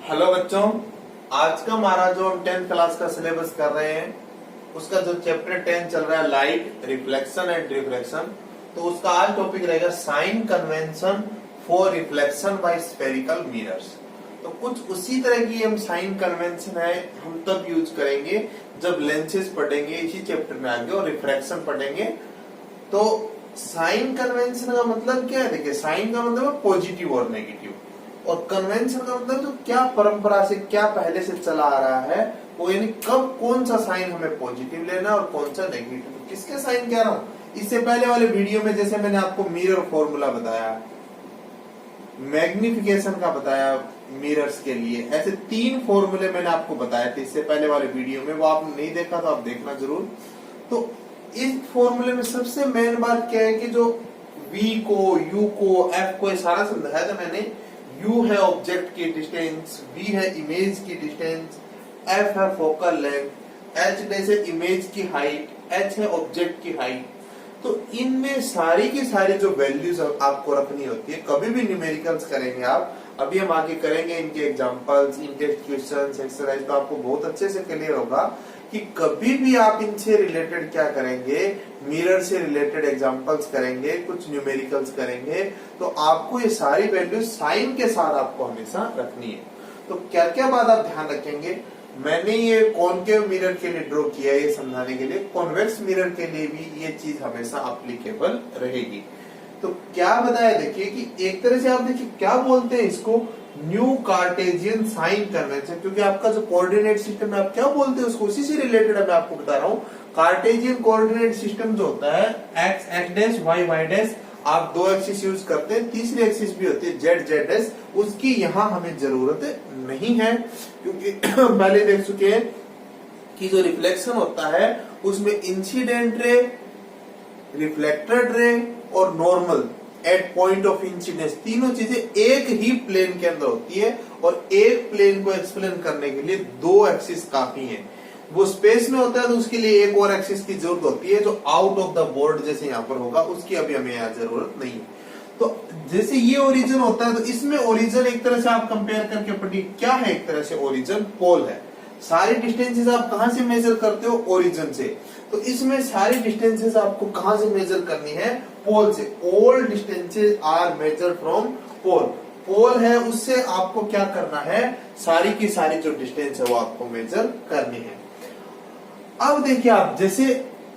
Hello बच्चों, आज का हमारा जो हम 10th क्लास का सिलेबस कर रहे हैं उसका जो चैप्टर 10 चल रहा है लाइट, रिफ्लेक्शन एंड रिफ्रैक्शन, तो उसका आज टॉपिक रहेगा sign convention for reflection by spherical mirrors. तो कुछ उसी तरह की हम साइन कन्वेंशन है हम तब यूज करेंगे जब लेंसेज पढ़ेंगे इसी चैप्टर में आगे और रिफ्रैक्शन पढ़ेंगे। तो साइन कन्वेंशन का मतलब क्या है? देखिए, साइन का मतलब है पॉजिटिव और नेगेटिव, और कन्वेंशन का मतलब जो क्या परंपरा से क्या पहले से चला आ रहा है वो, यानी कब कौन सा साइन हमें पॉजिटिव लेना और कौन सा नेगेटिव। किसके साइन कह रहा हूं? इससे पहले वाले वीडियो में जैसे मैंने आपको मिरर फॉर्मूला बताया, मैग्निफिकेशन का बताया मिरर्स के लिए, ऐसे 3 फॉर्मूले मैंने आपको बताए थे इससे पहले वाले वीडियो में। वो आपने नहीं देखा तो आप देखना जरूर। तो इस फॉर्मूले में सबसे मेन बात क्या है कि जो V को, U को, F को, ये सारा समझाया था मैंने। U है ऑब्जेक्ट की डिस्टेंस, V है इमेज की डिस्टेंस, F है फोकल लेंथ, H जैसे इमेज की हाइट, H है ऑब्जेक्ट की हाइट। तो इनमें सारी की सारी जो वैल्यूज आपको रखनी होती है, कभी भी न्यूमेरिकल्स करेंगे आप, अभी हम आगे करेंगे इनके एग्जांपल्स, इन टेस्ट क्वेश्चंस, एक्सरसाइज, तो आपको बहुत अच्छे से क्लियर होगा कि कभी भी आप इनसे रिलेटेड क्या करेंगे, मिरर से रिलेटेड एग्जांपल्स करेंगे, कुछ न्यूमेरिकल्स करेंगे, तो आपको ये सारी वैल्यू साइन के साथ आपको हमेशा रखनी है। तो क्या क्या बात आप ध्यान रखेंगे? मैंने ये कॉनकेव मिरर के लिए ड्रॉ किया है ये समझाने के लिए, कॉन्वेक्स मिरर के लिए भी ये चीज हमेशा अप्लीकेबल रहेगी। तो क्या बताया, देखिए कि एक तरह से आप देखिए क्या बोलते हैं इसको, न्यू कार्टेजियन साइन कन्वेंशन, क्योंकि आपका जो कोऑर्डिनेट सिस्टम है आप क्या बोलते हैं उसको, उसी से रिलेटेड मैं आपको बता रहा हूँ। कार्टेजियन कोऑर्डिनेट सिस्टम जो होता है X X dash Y Y dash, आप 2 एक्सिस यूज करते हैं, तीसरी एक्सिस भी होती है जेड जेड डैश, उसकी यहाँ हमें जरूरत नहीं है, क्योंकि पहले देख चुके हैं कि जो रिफ्लेक्शन होता है उसमें इंसिडेंट रे, रिफ्लेक्टेड रे और normal at point of incidence, तीनों चीजें एक ही प्लेन के अंदर होती है, और एक प्लेन को एक्सप्लेन करने के लिए 2 एक्सिस काफी हैं। वो स्पेस में होता है तो उसके लिए एक और एक्सिस की जरूरत होती है जो आउट ऑफ द बोर्ड जैसे यहाँ पर होगा, उसकी अभी हमें यहाँ जरूरत नहीं है। तो जैसे ये ओरिजिन होता है तो इसमें ओरिजिन एक तरह से आप कंपेयर करके पढ़िए, क्या है एक तरह से ओरिजिन, पोल है। सारी डिस्टेंसेस आप कहां से मेजर करते हो? ओरिजिन से। तो इसमें सारी डिस्टेंसेस आपको कहां से मेजर करनी है? पोल से। All distances are measured from pole. Pole है उससे आपको क्या करना है, सारी की सारी जो डिस्टेंस है वो आपको मेजर करनी है। अब देखिए आप, जैसे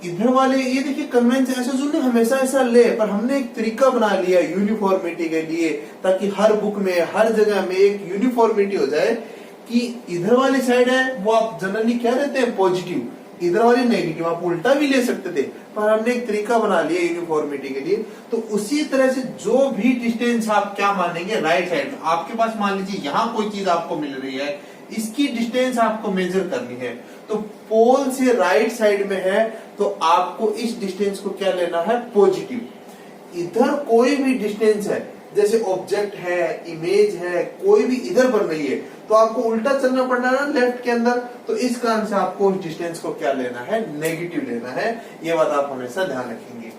इधर वाले ये देखिए कन्वेंशन ऐसे जो हमेशा ऐसा ले, पर हमने एक तरीका बना लिया यूनिफॉर्मिटी के लिए, ताकि हर बुक में हर जगह में एक यूनिफॉर्मिटी हो जाए कि इधर वाली साइड है वो आप जनरली क्या रहते हैं पॉजिटिव, इधर वाली नेगेटिव। आप उल्टा भी ले सकते थे, पर हमने एक तरीका बना लिया यूनिफॉर्मिटी के लिए। तो उसी तरह से जो भी डिस्टेंस आप क्या मानेंगे, राइट साइड में आपके पास मान लीजिए यहाँ कोई चीज आपको मिल रही है, इसकी डिस्टेंस आपको मेजर करनी है, तो पोल से राइट साइड में है तो आपको इस डिस्टेंस को क्या लेना है, पॉजिटिव। इधर कोई भी डिस्टेंस है, जैसे ऑब्जेक्ट है, इमेज है, कोई भी इधर बन रही है, तो आपको उल्टा चलना पड़ना है ना लेफ्ट के अंदर, तो इस कारण से आपको इस डिस्टेंस को क्या लेना है, नेगेटिव लेना है। ये बात आप हमेशा ध्यान रखेंगे।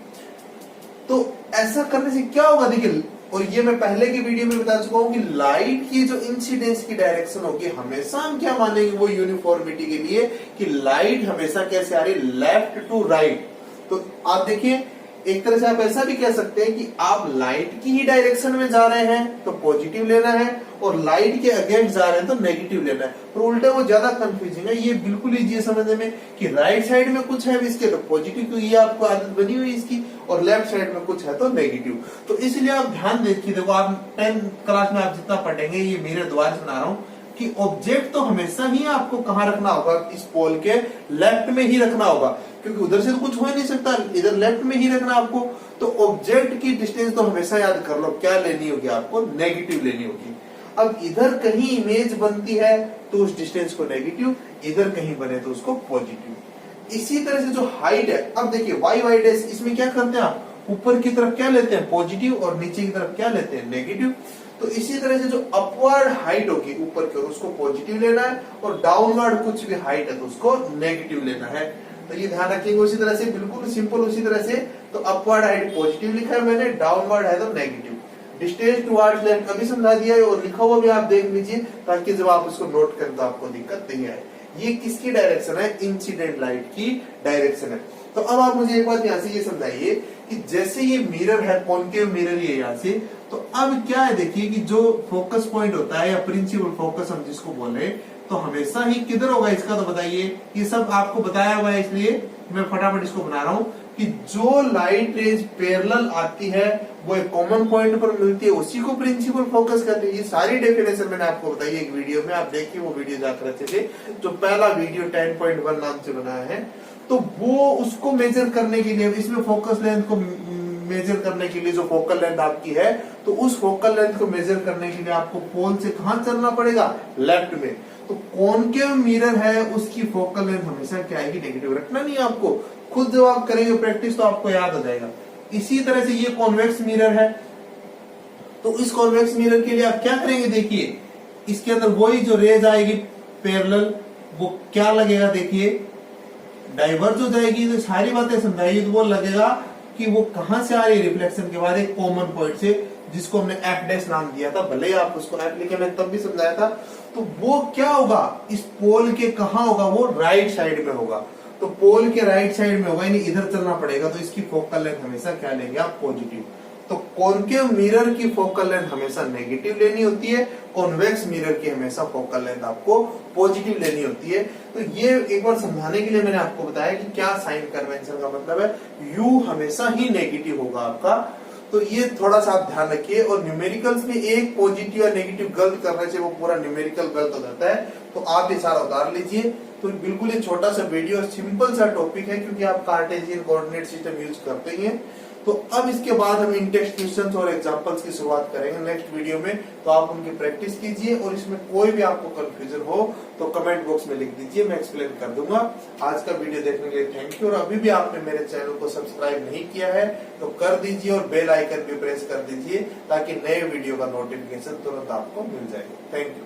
तो ऐसा करने से क्या होगा, देखिए, और ये मैं पहले की वीडियो में बता चुका हूं कि लाइट की जो इंसिडेंस की डायरेक्शन होगी, हमेशा हम क्या मानेंगे वो यूनिफॉर्मिटी के लिए कि लाइट हमेशा कैसे आ रही, लेफ्ट टू राइट। तो आप देखिए एक तरह से आप ऐसा भी कह सकते हैं कि आप लाइट की ही डायरेक्शन में जा रहे हैं तो पॉजिटिव लेना है, और लाइट के अगेंस्ट जा रहे हैं तो नेगेटिव लेना है। पर उल्टा वो ज्यादा कंफ्यूजिंग है, ये बिल्कुल इजी है समझने में कि राइट साइड में कुछ है इसके तो पॉजिटिव, क्योंकि ये आपको आदत बनी हुई है इसकी, और लेफ्ट साइड में कुछ है तो नेगेटिव। तो इसलिए आप ध्यान देखिए, देखो आप 10th क्लास में आप जितना पढ़ेंगे, ये मेरे द्वारा से बना रहा हूँ कि ऑब्जेक्ट तो हमेशा ही आपको कहाँ रखना होगा, इस पोल के लेफ्ट में ही रखना होगा, क्योंकि उधर से तो कुछ हो ही नहीं सकता, इधर लेफ्ट में ही रखना आपको। तो ऑब्जेक्ट की डिस्टेंस तो हमेशा याद कर लो, क्या लेनी होगी आपको, नेगेटिव लेनी होगी। अब इधर कहीं इमेज बनती है तो उस डिस्टेंस को नेगेटिव, इधर कहीं बने तो उसको पॉजिटिव। इसी तरह से जो हाइट है, अब देखिए वाई वाई डैश, इसमें क्या करते हैं आप, ऊपर की तरफ क्या लेते हैं, पॉजिटिव, और नीचे की तरफ क्या लेते हैं, नेगेटिव। तो इसी तरह से जो अपवर्ड हाइट होगी ऊपर की ओर उसको पॉजिटिव लेना है, और डाउनवर्ड कुछ भी हाइट है तो उसको नेगेटिव लेना है। तो ये ध्यान रखेंगे। उसी तरह से बिल्कुल सिंपल, उसी तरह से तो अपवर्ड हाइट पॉजिटिव लिखा है मैंने, डाउनवर्ड है तो नेगेटिव। डिस्टेंस टुवर्ड्स लैंड अभी समझा दिया है और लिखा हुआ भी आप देख लीजिए, ताकि जब आप उसको नोट करें तो आपको दिक्कत नहीं आए। ये किसकी डायरेक्शन है? इंसिडेंट लाइट की डायरेक्शन है। तो अब आप मुझे एक बात यहाँ से ये समझाइए कि जैसे ये मिरर है, कॉनकेव मिरर ही है यहाँ से, तो अब क्या है देखिए कि जो फोकस पॉइंट होता है या प्रिंसिपल फोकस हम जिसको बोले, तो हमेशा ही किधर होगा इसका तो बताइए। ये सब आपको बताया हुआ है, इसलिए मैं फटाफट इसको बना रहा हूँ कि जो लाइट रेज पैरेलल आती है वो एक कॉमन पॉइंट पर मिलती है, उसी को प्रिंसिपल फोकस कहते हैं। ये सारी डेफिनेशन मैंने आपको बताई एक वीडियो में, आप देखिए वो वीडियो जाकर अच्छे से, जो पहला वीडियो 10.1 नाम से बनाया है। तो वो उसको मेजर करने के लिए, इसमें फोकस लेंथ को मेजर करने के लिए जो फोकल लेंथ आपकी है, तो उस फोकल लेंथ को मेजर करने के लिए आपको पोल से कहां चलना पड़ेगा? लेफ्ट में। तो कॉनकेव मिरर है, उसकी फोकल लेंथ हमेशा क्या आएगी? नेगेटिव। रखना नहीं आपको, खुद जब आप करेंगे प्रैक्टिस तो आपको याद आ जाएगा। इसी तरह से ये कॉन्वेक्स मिरर है, तो इस कॉन्वेक्स मिरर के लिए आप क्या करेंगे? देखिए इसके अंदर वही जो रेज आएगी पैरेलल, वो क्या लगेगा? देखिए डाइवर्ज हो जाएगी। तो सारी बातें समझाइए तो वो लगेगा कि वो कहां से आ रही है? रिफ्लेक्शन के बाद एक कॉमन पॉइंट से, जिसको हमने एफ डैश नाम दिया था, भले ही आप उसको एफ लिखे, मैं तब भी समझाया था। तो वो क्या होगा? इस पोल के कहां होगा? वो राइट साइड में होगा। तो पोल के राइट साइड में होगा, यानी इधर चलना पड़ेगा। तो इसकी फोकल लेंथ हमेशा क्या लेंगे आप? पॉजिटिव। तो कॉनकेव मिरर की फोकल लेंथ हमेशा नेगेटिव लेनी होती है, कॉन्वेक्स मिरर की हमेशा फोकल लेंथ आपको पॉजिटिव लेनी होती है। तो ये एक बार समझाने के लिए मैंने आपको बताया कि क्या साइन कन्वेंशन का मतलब है। यू हमेशा ही नेगेटिव होगा आपका, तो ये थोड़ा सा आप ध्यान रखिए। और न्यूमेरिकल्स में एक पॉजिटिव या नेगेटिव गलत करने से वो पूरा न्यूमेरिकल गलत हो जाता है, तो आप ये सारा उतार लीजिए। तो बिल्कुल ये छोटा सा वीडियो, सिंपल सा टॉपिक है, क्योंकि आप कार्टेशियन कोऑर्डिनेट सिस्टम यूज करते ही हैं। तो अब इसके बाद हम इन टेक्स्ट क्वेश्चंस और एग्जांपल्स की शुरुआत करेंगे नेक्स्ट वीडियो में। तो आप उनकी प्रैक्टिस कीजिए, और इसमें कोई भी आपको कंफ्यूजन हो तो कमेंट बॉक्स में लिख दीजिए, मैं एक्सप्लेन कर दूंगा। आज का वीडियो देखने के लिए थैंक यू। और अभी भी आपने मेरे चैनल को सब्सक्राइब नहीं किया है तो कर दीजिए, और बेल आइकन भी प्रेस कर दीजिए, ताकि नए वीडियो का नोटिफिकेशन तुरंत आपको मिल जाए। Thank you.